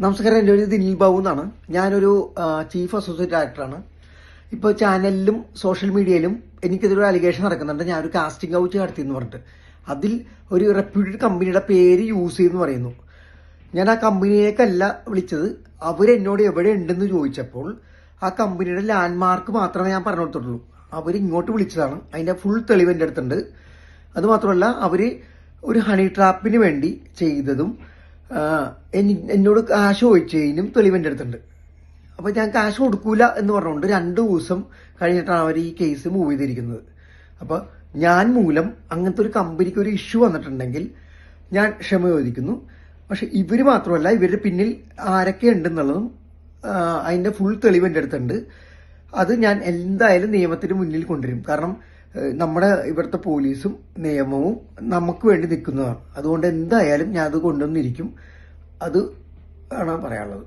നമസ്കാരം. എൻ്റെ പേര് ദിനിൽ ബാബു എന്നാണ്. ഞാനൊരു ചീഫ് അസോസിയേറ്റ് ഡയറക്ടറാണ്. ഇപ്പോൾ ചാനലിലും സോഷ്യൽ മീഡിയയിലും എനിക്കെതിരെ അലിഗേഷൻ നടക്കുന്നുണ്ട്. ഞാനൊരു കാസ്റ്റിംഗ് കൗച്ച് നടത്തി എന്ന് പറഞ്ഞിട്ട് അതിൽ ഒരു റെപ്യൂട്ടഡ് കമ്പനിയുടെ പേര് യൂസ് ചെയ്തെന്ന് പറയുന്നു. ഞാൻ ആ കമ്പനിയേക്കല്ല വിളിച്ചത്. അവരെന്നോട് എവിടെ ഉണ്ടെന്ന് ചോദിച്ചപ്പോൾ ആ കമ്പനിയുടെ ലാൻഡ് മാർക്ക് മാത്രമേ ഞാൻ പറഞ്ഞു കൊടുത്തിട്ടുള്ളൂ. അവരിങ്ങോട്ട് വിളിച്ചതാണ്. അതിൻ്റെ ഫുൾ തെളിവ് എൻ്റെ അടുത്തുണ്ട്. അതുമാത്രമല്ല, അവർ ഒരു ഹണി ട്രാപ്പിന് വേണ്ടി ചെയ്തതും എന്നോട് കാശ് ചോദിച്ചതിനും തെളിവ് എൻ്റെ അടുത്തുണ്ട്. അപ്പോൾ ഞാൻ കാശ് കൊടുക്കൂല എന്ന് പറഞ്ഞുകൊണ്ട് 2 ദിവസം കഴിഞ്ഞിട്ടാണ് അവർ ഈ കേസ് മൂവ് ചെയ്തിരിക്കുന്നത്. അപ്പോൾ ഞാൻ മൂലം അങ്ങനത്തെ ഒരു കമ്പനിക്ക് ഒരു ഇഷ്യൂ വന്നിട്ടുണ്ടെങ്കിൽ ഞാൻ ക്ഷമ ചോദിക്കുന്നു. പക്ഷെ ഇവർ മാത്രമല്ല, ഇവരുടെ പിന്നിൽ ആരൊക്കെ ഉണ്ടെന്നുള്ളതും അതിൻ്റെ ഫുൾ തെളിവ് എൻ്റെ അടുത്തുണ്ട്. അത് ഞാൻ എന്തായാലും നിയമത്തിന് മുന്നിൽ കൊണ്ടുവരും. കാരണം നമ്മുടെ ഇവിടുത്തെ പോലീസും നിയമവും നമുക്ക് വേണ്ടി നിൽക്കുന്നതാണ്. അതുകൊണ്ട് എന്തായാലും ഞാൻ അത് കൊണ്ടുവന്നിരിക്കും. അത് ആണ് പറയാനുള്ളത്.